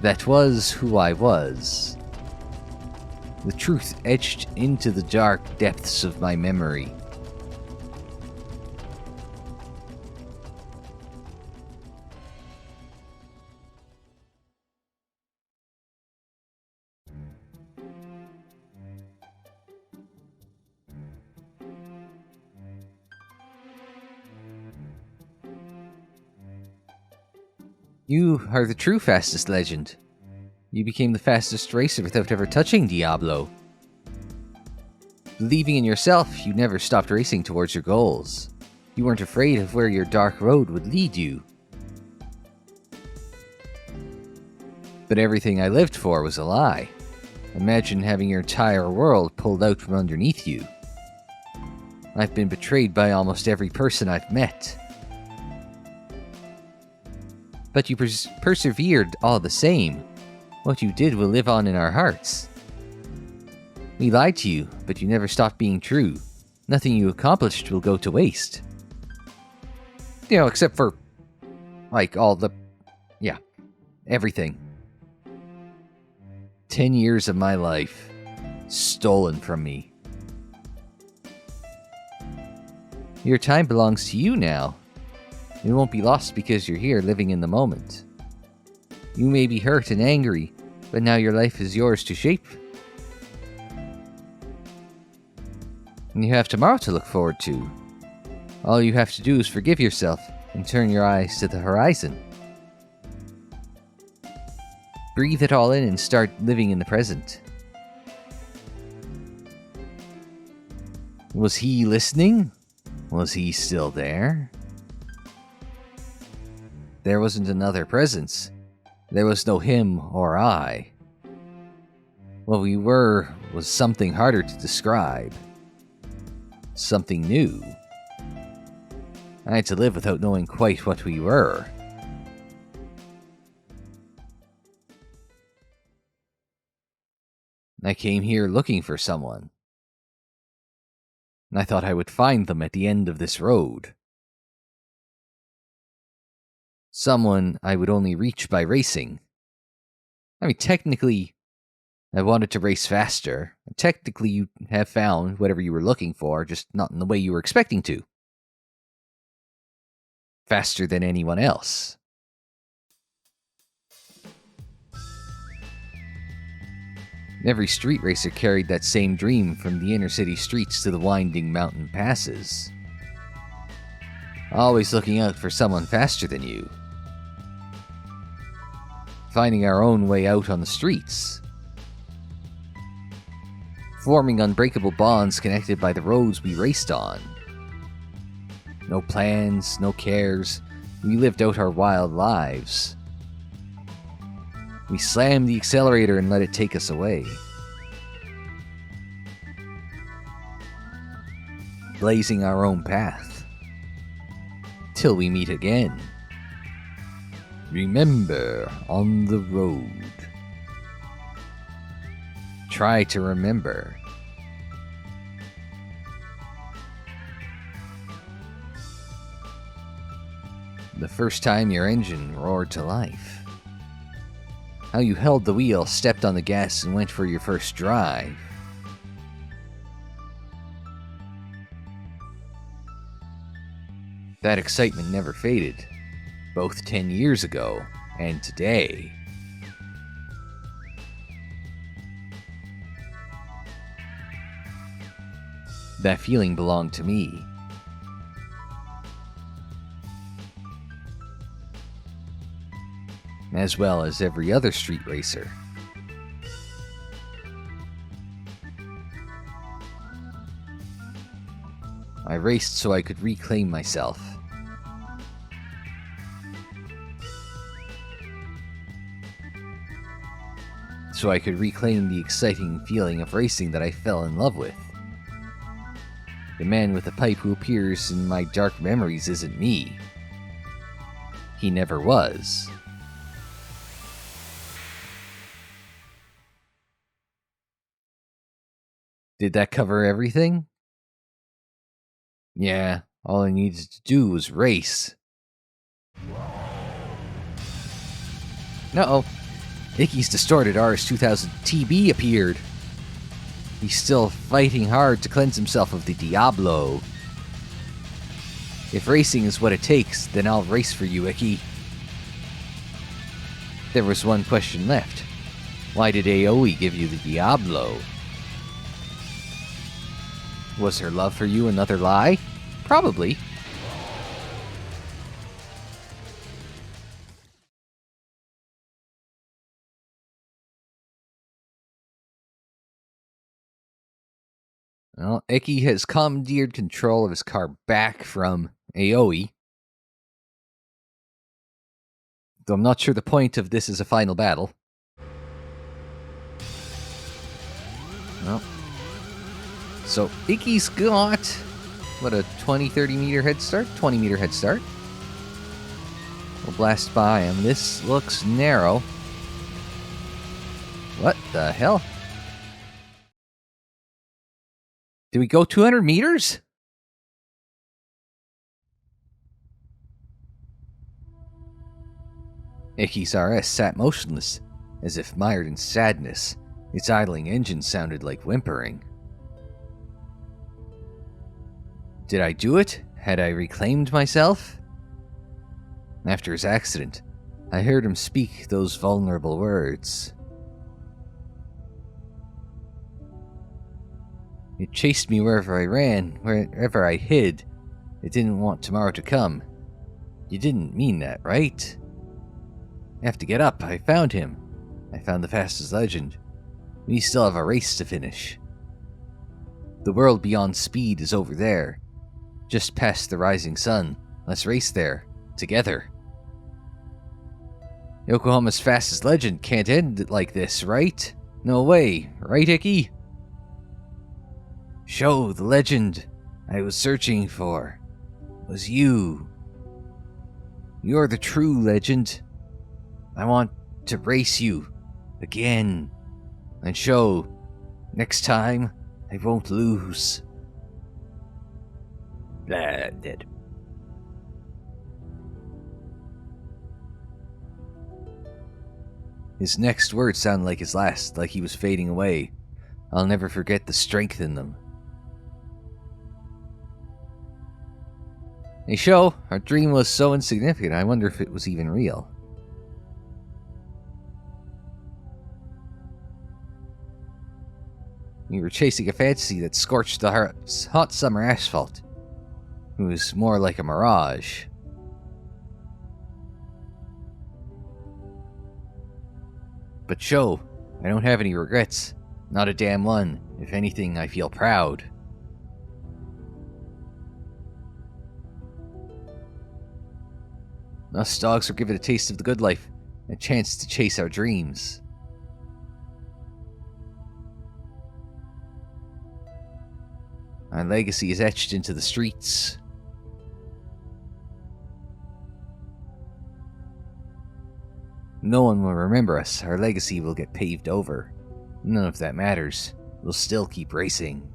That was who I was. The truth etched into the dark depths of my memory. You are the true fastest legend. You became the fastest racer without ever touching Diablo. Believing in yourself, you never stopped racing towards your goals. You weren't afraid of where your dark road would lead you. But everything I lived for was a lie. Imagine having your entire world pulled out from underneath you. I've been betrayed by almost every person I've met. But you persevered all the same. What you did will live on in our hearts. We lied to you, but you never stopped being true. Nothing you accomplished will go to waste. You know, except for, like, all the... yeah, everything. 10 years of my life, stolen from me. Your time belongs to you now. It won't be lost because you're here living in the moment. You may be hurt and angry, but now your life is yours to shape. And you have tomorrow to look forward to. All you have to do is forgive yourself and turn your eyes to the horizon. Breathe it all in and start living in the present. Was he listening? Was he still there? There wasn't another presence. There was no him or I. What we were was something harder to describe. Something new. I had to live without knowing quite what we were. I came here looking for someone. and I thought I would find them at the end of this road. Someone I would only reach by racing. I mean, technically, I wanted to race faster. Technically, you have found whatever you were looking for, just not in the way you were expecting to. Faster than anyone else. Every street racer carried that same dream from the inner city streets to the winding mountain passes. Always looking out for someone faster than you. Finding our own way out on the streets. Forming unbreakable bonds connected by the roads we raced on. No plans, no cares. We lived out our wild lives. We slammed the accelerator and let it take us away. Blazing our own path. Till we meet again. Remember on the road. Try to remember. The first time your engine roared to life. How you held the wheel, stepped on the gas, and went for your first drive. That excitement never faded, both 10 years ago and today. That feeling belonged to me. As well as every other street racer. I raced so I could reclaim myself. So I could reclaim the exciting feeling of racing that I fell in love with. The man with the pipe who appears in my dark memories isn't me. He never was. Did that cover everything? Yeah, all I needed to do was race. Uh-oh. Icky's distorted RS-2000 TB appeared. He's still fighting hard to cleanse himself of the Diablo. If racing is what it takes, then I'll race for you, Icky. There was one question left. Why did Aoi give you the Diablo? Was her love for you another lie? Probably. Well, Icky has commandeered control of his car back from Aoi. Though I'm not sure the point of this is a final battle. Well. So, Icky's got, what, a 20-30 meter head start? 20 meter head start. We'll blast by him. This looks narrow. What the hell? Did we go 200 meters? Icky's RS sat motionless, as if mired in sadness. Its idling engine sounded like whimpering. Did I do it? Had I reclaimed myself? After his accident, I heard him speak those vulnerable words. It chased me wherever I ran, wherever I hid. It didn't want tomorrow to come. You didn't mean that, right? I have to get up. I found him. I found the fastest legend. We still have a race to finish. The world beyond speed is over there. Just past the rising sun. Let's race there. Together. Yokohama's fastest legend can't end like this, right? No way. Right, Icky? Show the legend I was searching for was you. You're the true legend. I want to race you again and show next time I won't lose. Blah, dead. His next words sounded like his last, like he was fading away. I'll never forget the strength in them. Hey, Sho, our dream was so insignificant, I wonder if it was even real. We were chasing a fantasy that scorched the hot summer asphalt. It was more like a mirage. But Sho, I don't have any regrets. Not a damn one. If anything, I feel proud. Us dogs were given a taste of the good life, a chance to chase our dreams. Our legacy is etched into the streets. No one will remember us. Our legacy will get paved over. None of that matters. We'll still keep racing.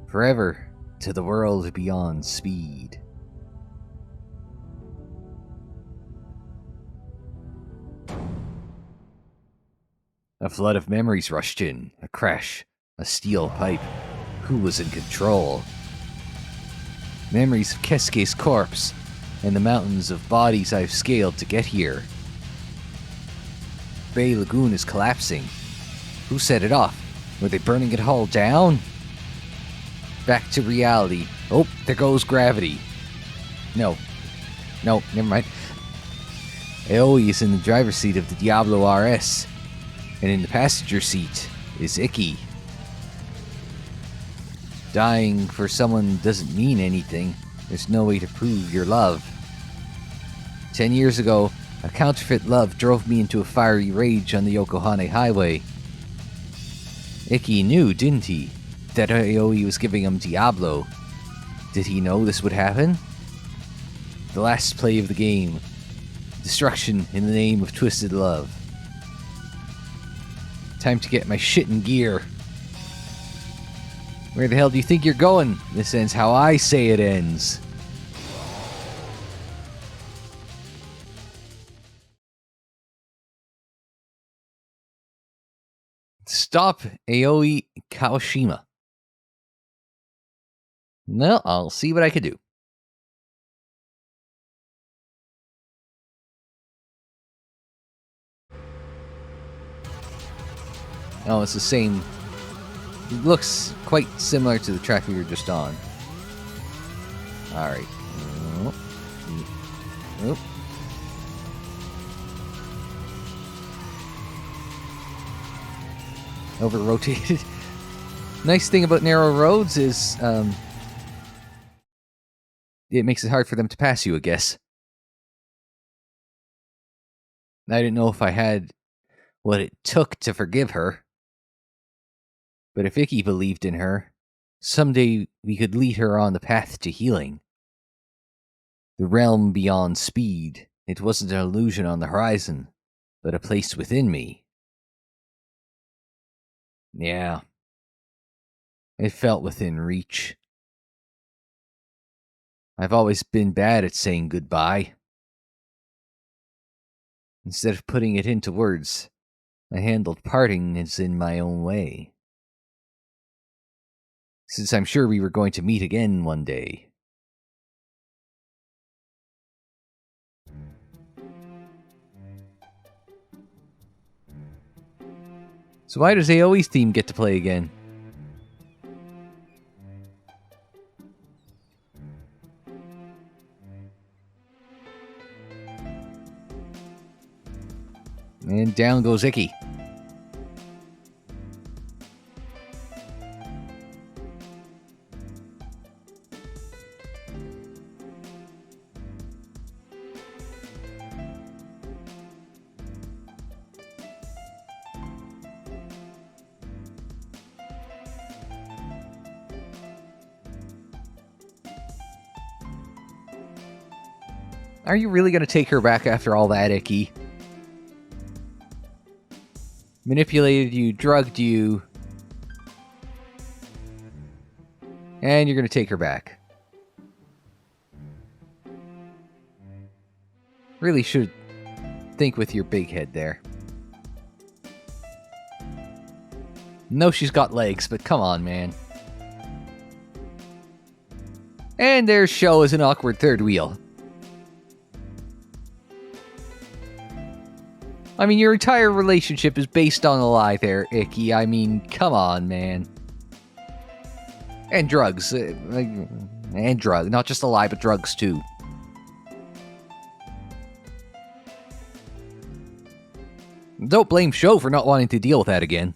Forever, to the world beyond speed. A flood of memories rushed in. A crash. A steel pipe. Who was in control? Memories of Kesuke's corpse, and the mountains of bodies I've scaled to get here. Bay Lagoon is collapsing. Who set it off? Were they burning it all down? Back to reality. Oh, there goes gravity. No, never mind. Aoi is in the driver's seat of the Diablo RS, and in the passenger seat is Ikki. Dying for someone doesn't mean anything. There's no way to prove your love. 10 years ago, a counterfeit love drove me into a fiery rage on the Yokohama highway. Ikki knew, didn't he, that Aoi was giving him Diablo. Did he know this would happen? The last play of the game. Destruction in the name of twisted love. Time to get my shit in gear. Where the hell do you think you're going? This ends how I say it ends. Stop Aoi Kawashima. No, I'll see what I can do. Oh, it's the same. It looks quite similar to the track we were just on. Alright. Oh. Over-rotated. Nice thing about narrow roads is, it makes it hard for them to pass you, I guess. I didn't know if I had what it took to forgive her. But if Ikki believed in her, someday we could lead her on the path to healing. The realm beyond speed. It wasn't an illusion on the horizon, but a place within me. Yeah. It felt within reach. I've always been bad at saying goodbye. Instead of putting it into words, I handled parting as in my own way. Since I'm sure we were going to meet again one day. So why does Aoi's theme get to play again? And down goes Ikki. Are you really going to take her back after all that, Ikki? Manipulated you, drugged you, And you're going to take her back. Really should think with your big head there. No, she's got legs, but come on, man. And there's Show as an awkward third wheel. I mean, your entire relationship is based on a lie there, Icky. I mean, come on, man. And drugs. And drugs. Not just a lie, but drugs, too. Don't blame Show for not wanting to deal with that again.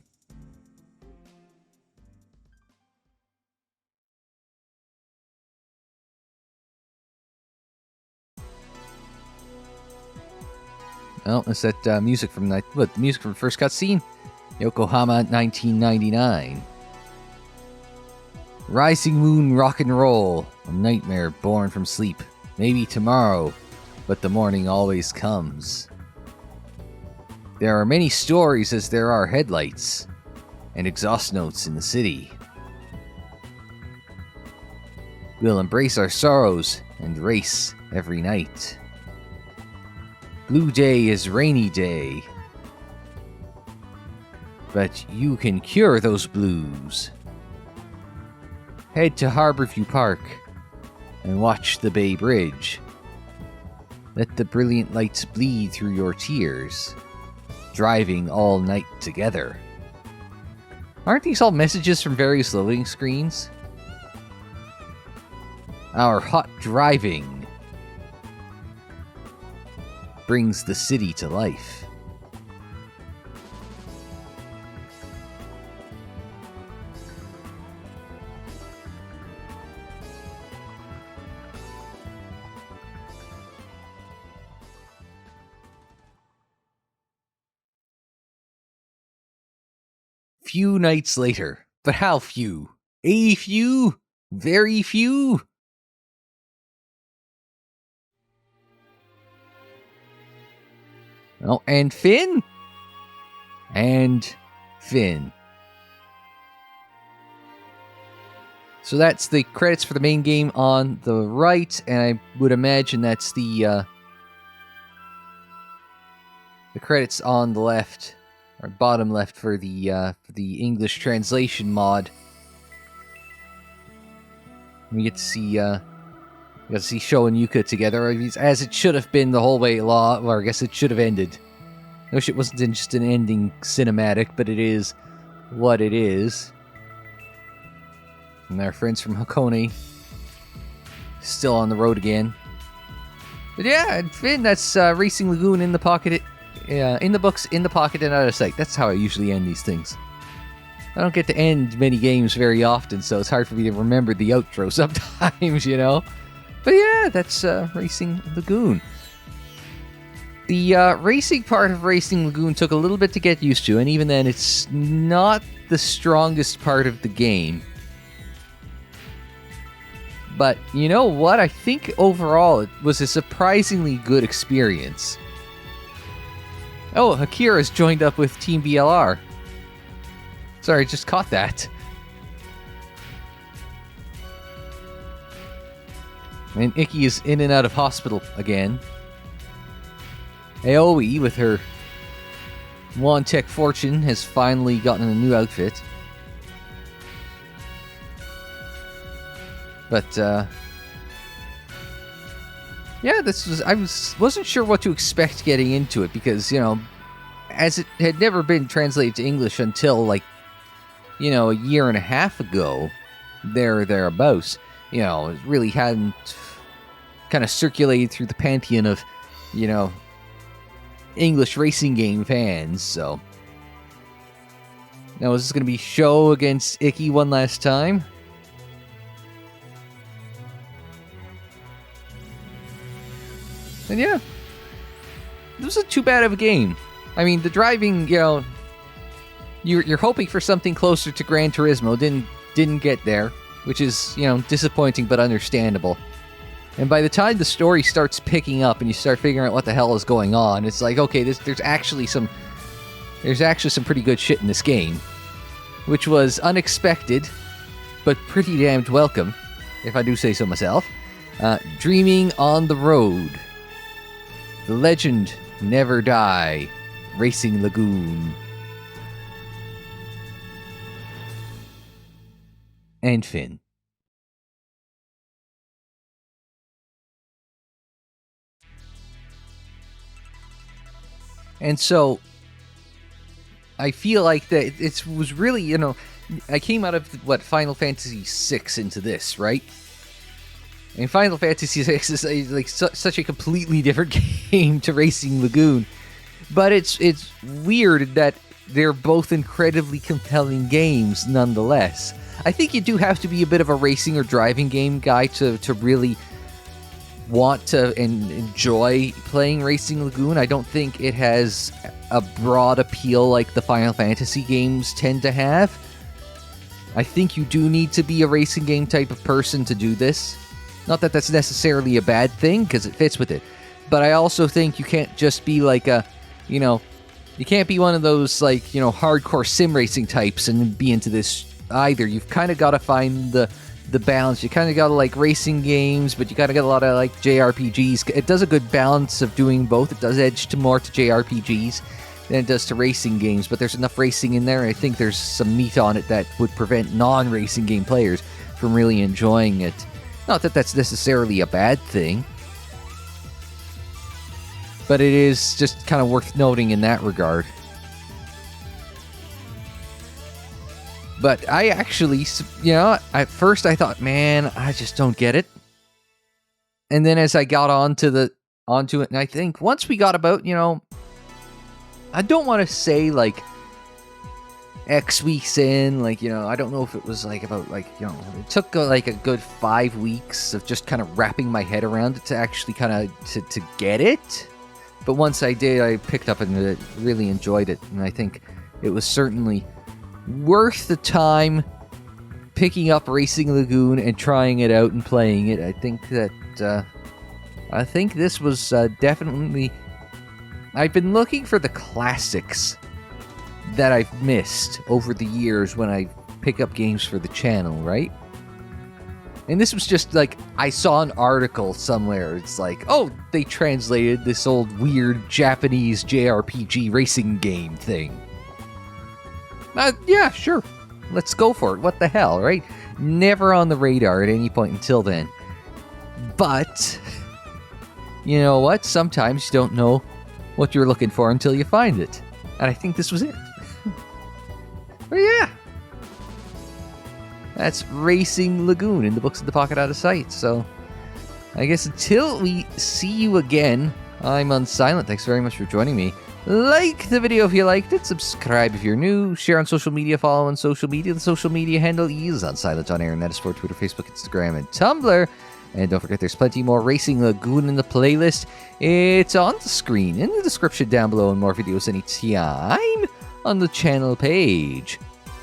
Oh, it's that music from the music from the first cutscene? Yokohama, 1999. Rising moon rock and roll, a nightmare born from sleep. Maybe tomorrow, but the morning always comes. There are many stories as there are headlights and exhaust notes in the city. We'll embrace our sorrows and race every night. Blue day is rainy day, but you can cure those blues. Head to Harborview Park and watch the Bay Bridge. Let the brilliant lights bleed through your tears, driving all night together. Aren't these all messages from various loading screens? Our hot driving brings the city to life. Few nights later, but how few? A few? Very few? Oh, and Finn? And Finn. So that's the credits for the main game on the right, and I would imagine that's the credits on the left, or bottom left for the English translation mod. We get to see Sho and Yuka together, as it should have been the whole way along, or I guess it should have ended. I wish it wasn't just an ending cinematic, but it is what it is. And our friends from Hakone still on the road again. But yeah, and Finn, that's Racing Lagoon in the pocket, in the books, in the pocket, and out of sight. That's how I usually end these things. I don't get to end many games very often, so it's hard for me to remember the outro sometimes, you know? But yeah, that's Racing Lagoon. The racing part of Racing Lagoon took a little bit to get used to, and even then, it's not the strongest part of the game. But you know what? I think overall it was a surprisingly good experience. Oh, Akira's joined up with Team BLR. Sorry, just caught that. And Ikki is in and out of hospital again. Aoi, with her WON-TEC fortune, has finally gotten a new outfit. But, yeah, I wasn't sure what to expect getting into it, because, you know, as it had never been translated to English until, like, you know, a year and a half ago, thereabouts, you know, it really hadn't kind of circulated through the pantheon of, you know, English racing game fans, so. Now, is this going to be Sho against Ikki one last time? And yeah, this wasn't too bad of a game. I mean, the driving, you know, you're hoping for something closer to Gran Turismo, didn't get there, which is, you know, disappointing but understandable. And by the time the story starts picking up and you start figuring out what the hell is going on, it's like, okay, there's actually some pretty good shit in this game, which was unexpected, but pretty damned welcome, if I do say so myself. Dreaming on the Road. The Legend Never Die. Racing Lagoon. And Finn. And so, I feel like that it was really, you know, I came out of, Final Fantasy VI into this, right? And Final Fantasy VI is like such a completely different game to Racing Lagoon. But it's weird that they're both incredibly compelling games nonetheless. I think you do have to be a bit of a racing or driving game guy to really want to and enjoy playing Racing Lagoon. I don't think it has a broad appeal like the Final Fantasy games tend to have. I think you do need to be a racing game type of person to do this. Not that that's necessarily a bad thing, because it fits with it. But I also think you can't just be like a, you know, you can't be one of those, like, you know, hardcore sim racing types and be into this either. You've kind of got to find the balance. You kind of got to like racing games, but you kind of got a lot of like JRPGs. It does a good balance of doing both. It does edge to more to JRPGs than it does to racing games, but there's enough racing in there, and I think there's some meat on it that would prevent non-racing game players from really enjoying it. Not that that's necessarily a bad thing, but it is just kind of worth noting in that regard. But I actually, you know, at first I thought, man, I just don't get it. And then as I got onto it, and I think once we got about, you know, I don't want to say like X weeks in, like, you know, I don't know if it was like about like, you know, it took like a good 5 weeks of just kind of wrapping my head around it to actually kind of to get it. But once I did, I picked up and really enjoyed it. And I think it was certainly worth the time picking up Racing Lagoon and trying it out and playing it. I think that, I think this was definitely... I've been looking for the classics that I've missed over the years when I pick up games for the channel, right? And this was just like, I saw an article somewhere. It's like, oh, they translated this old weird Japanese JRPG racing game thing. Yeah, sure. Let's go for it. What the hell, right? Never on the radar at any point until then. But, you know what? Sometimes you don't know what you're looking for until you find it. And I think this was it. But yeah. That's Racing Lagoon in the Books in the Pocket Out of Sight. So, I guess until we see you again, I'm Unsilent. Thanks very much for joining me. Like the video if you liked it, subscribe if you're new, share on social media, follow on social media. The social media handle is UnsilentOnAir, and that is for Twitter, Facebook, Instagram, and Tumblr. And don't forget, there's plenty more Racing Lagoon in the playlist. It's on the screen, in the description down below, and more videos anytime on the channel page.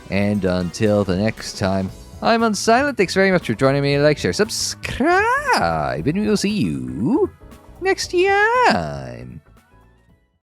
And until the next time, I'm Unsilent. Thanks very much for joining me. Like, share, subscribe, and we'll see you next time.